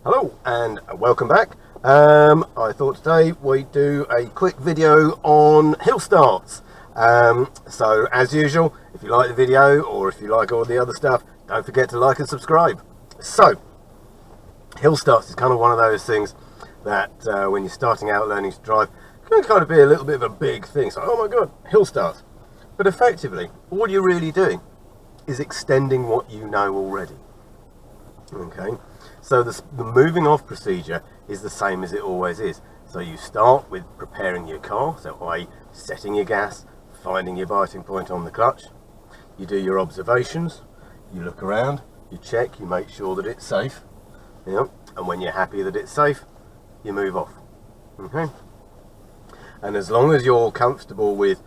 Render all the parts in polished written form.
Hello and welcome back. I thought today we'd do a quick video on hill starts. So as usual, if you like the video or if you like all the other stuff, don't forget to like and subscribe. So hill starts is kind of one of those things that when you're starting out learning to drive can kind of be a little bit of a big thing. So, oh my god, hill starts. But effectively, all you're really doing is extending what you know already. Okay, so the moving off procedure is the same as it always is. So you start with preparing your car, so i.e. setting your gas, finding your biting point on the clutch. You do your observations, you look around, you check, you make sure that it's safe, and when you're happy that it's safe, you move off. Okay, and as long as you're comfortable with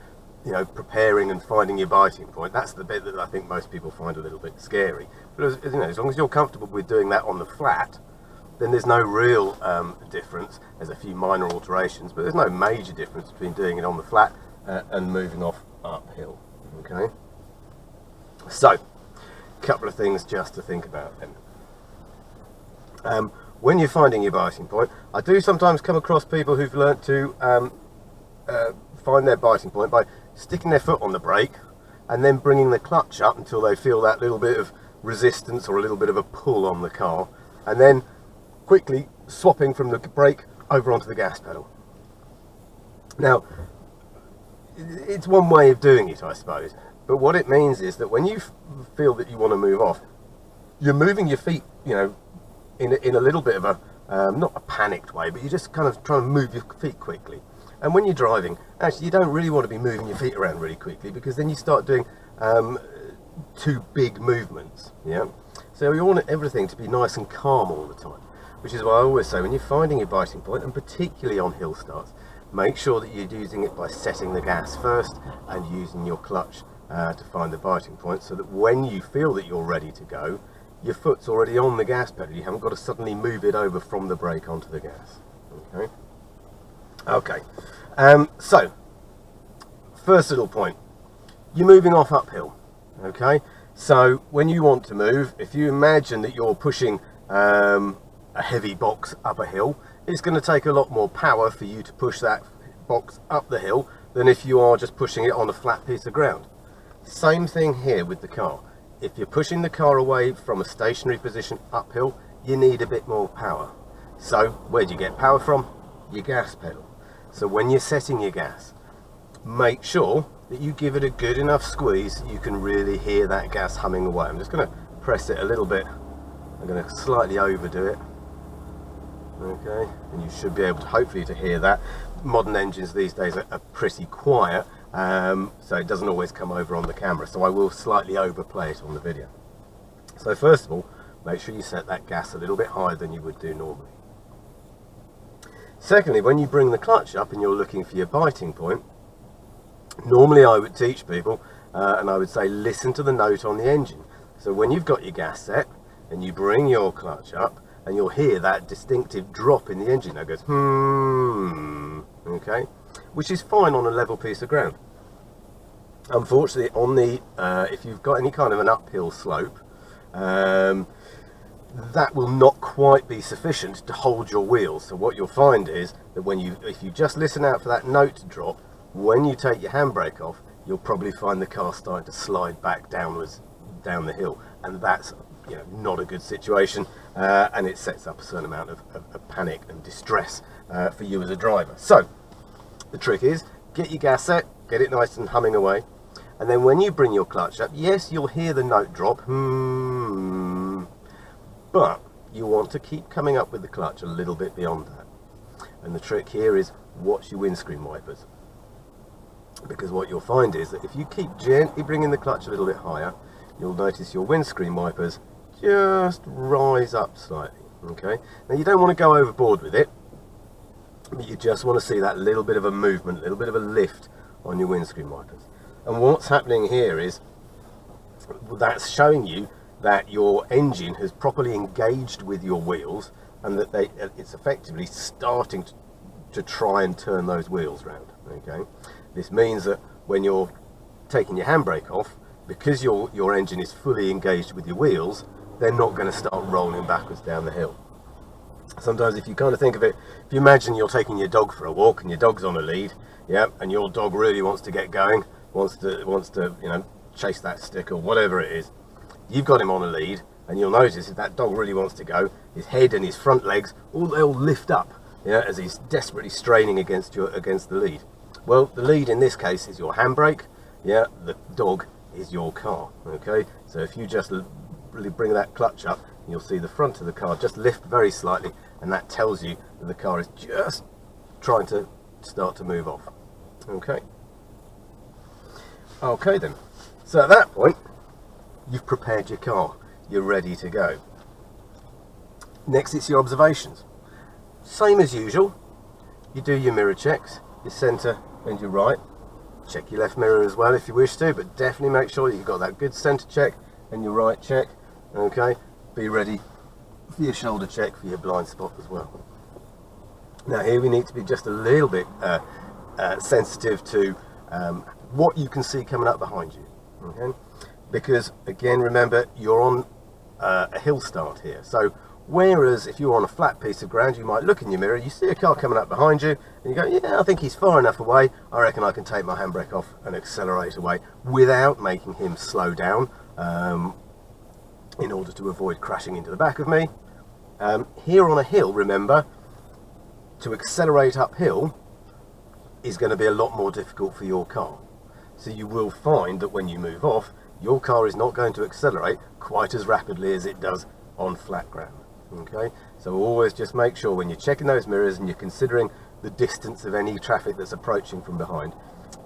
preparing and finding your biting point, that's the bit that I think most people find a little bit scary. But as long as you're comfortable with doing that on the flat, then there's no real difference. There's a few minor alterations, but there's no major difference between doing it on the flat and moving off uphill. Okay, so a couple of things just to think about then. When you're finding your biting point, I do sometimes come across people who've learnt to find their biting point by sticking their foot on the brake and then bringing the clutch up until they feel that little bit of resistance or a little bit of a pull on the car, and then quickly swapping from the brake over onto the gas pedal. Now, it's one way of doing it, I suppose, but what it means is that when you feel that you want to move off, you're moving your feet, in a little bit of a, not a panicked way, but you're just kind of trying to move your feet quickly. And when you're driving, actually you don't really want to be moving your feet around really quickly, because then you start doing too big movements. So you want everything to be nice and calm all the time, which is why I always say when you're finding your biting point, and particularly on hill starts, make sure that you're using it by setting the gas first and using your clutch to find the biting point, so that when you feel that you're ready to go, your foot's already on the gas pedal. You haven't got to suddenly move it over from the brake onto the gas. Okay, so first little point, you're moving off uphill. Okay, so when you want to move, if you imagine that you're pushing a heavy box up a hill, it's going to take a lot more power for you to push that box up the hill than if you are just pushing it on a flat piece of ground. Same thing here with the car. If you're pushing the car away from a stationary position uphill, you need a bit more power. So where do you get power from? Your gas pedal. So when you're setting your gas, make sure that you give it a good enough squeeze so you can really hear that gas humming away. I'm just going to press it a little bit. I'm going to slightly overdo it. Okay, and you should be able to hopefully to hear that. Modern engines these days are pretty quiet, so it doesn't always come over on the camera, so I will slightly overplay it on the video. So first of all, make sure you set that gas a little bit higher than you would do normally. Secondly, when you bring the clutch up and you're looking for your biting point, normally I would teach people and I would say listen to the note on the engine. So when you've got your gas set and you bring your clutch up, and you'll hear that distinctive drop in the engine that goes okay, which is fine on a level piece of ground. Unfortunately, on the if you've got any kind of an uphill slope, that will not quite be sufficient to hold your wheels. So what you'll find is that if you just listen out for that note to drop, when you take your handbrake off, you'll probably find the car starting to slide back downwards down the hill, and that's not a good situation, and it sets up a certain amount of panic and distress for you as a driver. So the trick is get your gas set, get it nice and humming away, and then when you bring your clutch up, yes, you'll hear the note drop, but you want to keep coming up with the clutch a little bit beyond that. And the trick here is watch your windscreen wipers, because what you'll find is that if you keep gently bringing the clutch a little bit higher, you'll notice your windscreen wipers just rise up slightly. Okay, now you don't want to go overboard with it, but you just want to see that little bit of a movement, a little bit of a lift on your windscreen wipers. And what's happening here is that's showing you that your engine has properly engaged with your wheels, and that it's effectively starting to try and turn those wheels round. Okay, this means that when you're taking your handbrake off, because your engine is fully engaged with your wheels, they're not going to start rolling backwards down the hill. Sometimes if you kind of think of it, if you imagine you're taking your dog for a walk and your dog's on a lead, yeah, and your dog really wants to get going, wants to you know, chase that stick or whatever it is. You've got him on a lead, and you'll notice if that dog really wants to go, his head and his front legs, they'll lift up, yeah, as he's desperately straining against the lead. Well, the lead in this case is your handbrake, yeah, the dog is your car, okay? So if you just really bring that clutch up, you'll see the front of the car just lift very slightly, and that tells you that the car is just trying to start to move off. Okay. Okay then. So at that point, you've prepared your car. You're ready to go. Next, it's your observations. Same as usual. You do your mirror checks, your centre and your right. Check your left mirror as well if you wish to, but definitely make sure you've got that good centre check and your right check. Okay. Be ready for your shoulder check for your blind spot as well. Now here we need to be just a little bit sensitive to what you can see coming up behind you, okay? Because again, remember, you're on a hill start here. So whereas if you're on a flat piece of ground, you might look in your mirror, you see a car coming up behind you, and you go, yeah, I think he's far enough away, I reckon I can take my handbrake off and accelerate away without making him slow down, in order to avoid crashing into the back of me. Here on a hill, remember, to accelerate uphill is going to be a lot more difficult for your car. So you will find that when you move off, your car is not going to accelerate quite as rapidly as it does on flat ground. Okay, so always just make sure when you're checking those mirrors and you're considering the distance of any traffic that's approaching from behind,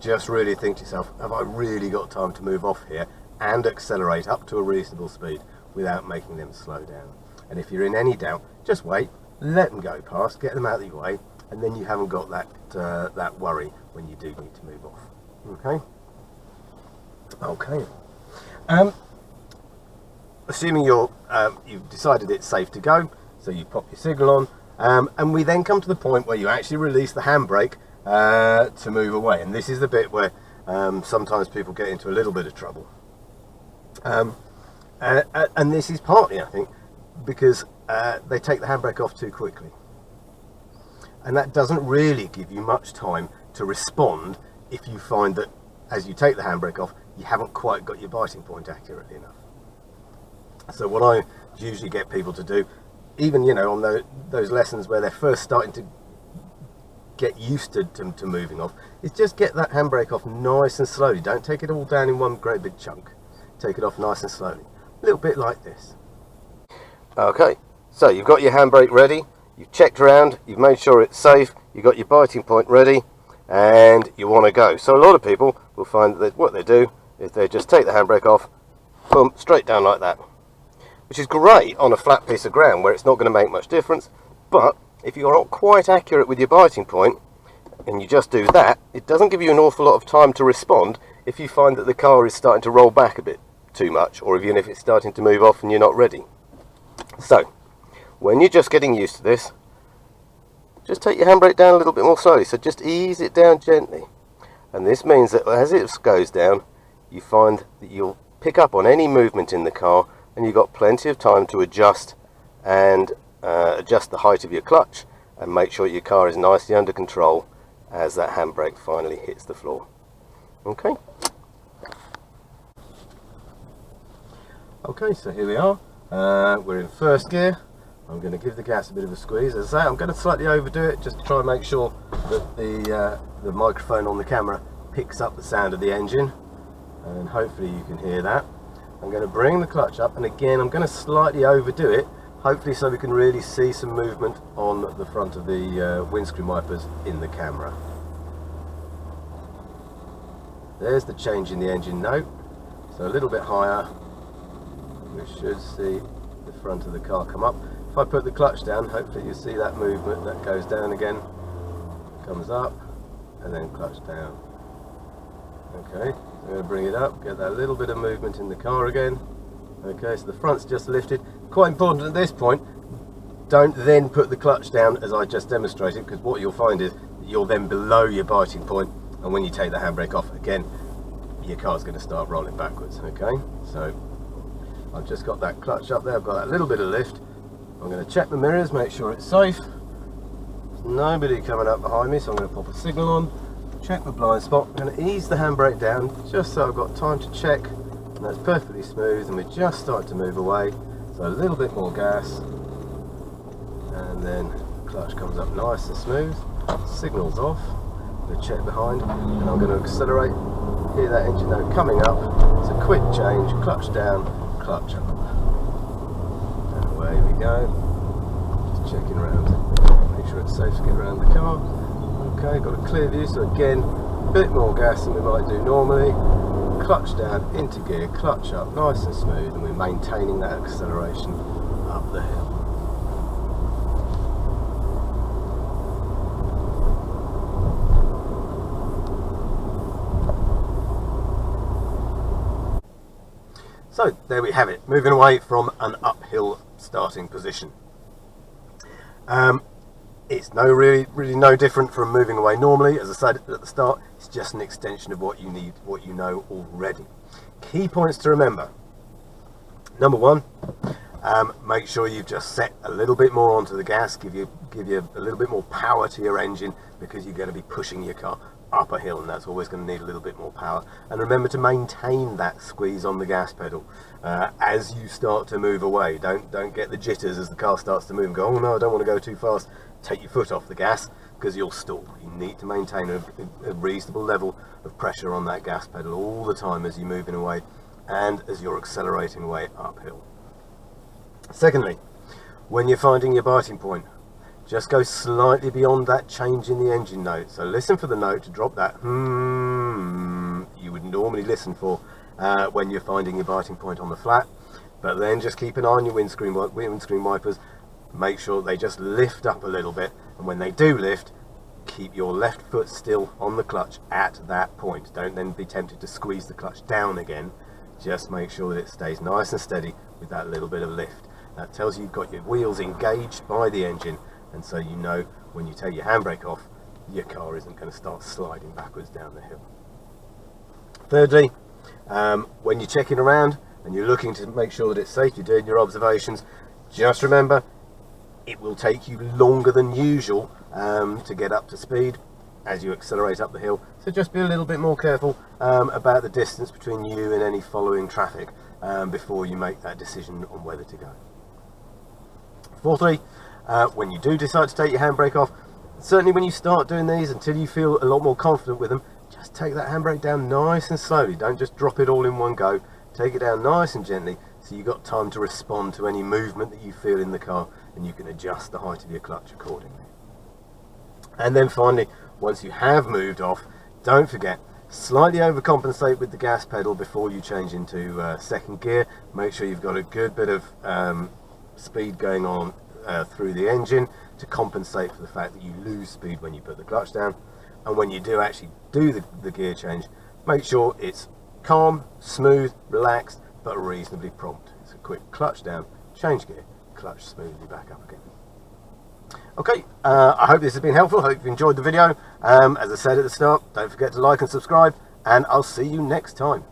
just really think to yourself, have I really got time to move off here and accelerate up to a reasonable speed without making them slow down? And if you're in any doubt, just wait, let them go past, get them out of your way, and then you haven't got that worry when you do need to move off. Okay. Assuming you've decided it's safe to go, so you pop your signal on, and we then come to the point where you actually release the handbrake to move away. And this is the bit where sometimes people get into a little bit of trouble. And this is partly, I think, because they take the handbrake off too quickly. And that doesn't really give you much time to respond if you find that as you take the handbrake off, you haven't quite got your biting point accurately enough. So what I usually get people to do, even, you know, on those lessons where they're first starting to get used to moving off, is just get that handbrake off nice and slowly. Don't take it all down in one great big chunk. Take it off nice and slowly. A little bit like this. Okay, so you've got your handbrake ready, you've checked around, you've made sure it's safe, you've got your biting point ready, and you want to go. So a lot of people will find that what they do is they just take the handbrake off, boom, straight down like that. Which is great on a flat piece of ground where it's not going to make much difference, but if you're not quite accurate with your biting point, and you just do that, it doesn't give you an awful lot of time to respond if you find that the car is starting to roll back a bit too much, or even if it's starting to move off and you're not ready. So, when you're just getting used to this, just take your handbrake down a little bit more slowly, so just ease it down gently. And this means that as it goes down, you find that you'll pick up on any movement in the car, and you've got plenty of time to adjust and adjust the height of your clutch and make sure your car is nicely under control as that handbrake finally hits the floor. Okay. Okay, so here we are. We're in first gear. I'm going to give the gas a bit of a squeeze. As I say, I'm going to slightly overdo it just to try and make sure that the microphone on the camera picks up the sound of the engine, and hopefully you can hear that. I'm going to bring the clutch up, and again I'm going to slightly overdo it, hopefully so we can really see some movement on the front of the windscreen wipers in the camera. There's the change in the engine note, so a little bit higher. We should see the front of the car come up. If I put the clutch down, hopefully you see that movement. That goes down again, comes up, and then clutch down. Okay, I'm going to bring it up, get that little bit of movement in the car again. Okay, so the front's just lifted. Quite important at this point, don't then put the clutch down as I just demonstrated, because what you'll find is that you're then below your biting point, and when you take the handbrake off again, your car's going to start rolling backwards. Okay, so I've just got that clutch up there, I've got that little bit of lift, I'm going to check the mirrors, make sure it's safe. There's nobody coming up behind me, so I'm going to pop a signal on, check the blind spot. I'm going to ease the handbrake down just so I've got time to check, and that's perfectly smooth, and we just start to move away. So a little bit more gas, and then the clutch comes up nice and smooth. Signal's off. I'm going to check behind, and I'm going to accelerate. Hear that engine note coming up. It's a quick change, clutch down, clutch up. And away we go. Just checking around, make sure it's safe to get around the car. Okay, got a clear view, so again, a bit more gas than we might do normally. Clutch down, into gear, clutch up, nice and smooth, and we're maintaining that acceleration up the hill. So there we have it, moving away from an uphill starting position. It's really no different from moving away normally. As I said at the start, it's just an extension of what you need, what you know already. Key points to remember. Number one, make sure you've just set a little bit more onto the gas, give you a little bit more power to your engine, because you're going to be pushing your car up a hill, and that's always going to need a little bit more power. And remember to maintain that squeeze on the gas pedal as you start to move away. Don't get the jitters as the car starts to move and go, oh no, I don't want to go too fast. Take your foot off the gas, because you'll stall. You need to maintain a reasonable level of pressure on that gas pedal all the time as you're moving away and as you're accelerating away uphill. Secondly, when you're finding your biting point, just go slightly beyond that change in the engine note. So listen for the note to drop that you would normally listen for when you're finding your biting point on the flat. But then just keep an eye on your windscreen wipers. Make sure they just lift up a little bit, and when they do lift, keep your left foot still on the clutch at that point. Don't then be tempted to squeeze the clutch down again. Just make sure that it stays nice and steady with that little bit of lift. That tells you you've got your wheels engaged by the engine, and so you know when you take your handbrake off, your car isn't going to start sliding backwards down the hill. Thirdly, when you're checking around and you're looking to make sure that it's safe, you're doing your observations, just remember it will take you longer than usual to get up to speed as you accelerate up the hill. So just be a little bit more careful about the distance between you and any following traffic before you make that decision on whether to go. Fourthly, when you do decide to take your handbrake off, certainly when you start doing these, until you feel a lot more confident with them, just take that handbrake down nice and slowly. Don't just drop it all in one go. Take it down nice and gently, so you've got time to respond to any movement that you feel in the car, and you can adjust the height of your clutch accordingly. And then finally, once you have moved off, don't forget, slightly overcompensate with the gas pedal before you change into second gear. Make sure you've got a good bit of speed going on through the engine to compensate for the fact that you lose speed when you put the clutch down. And when you do actually do the gear change, make sure it's calm, smooth, relaxed, but reasonably prompt. It's a quick clutch down, change gear, clutch smoothly back up again. Okay, I hope this has been helpful. I hope you've enjoyed the video. As I said at the start, don't forget to like and subscribe, and I'll see you next time.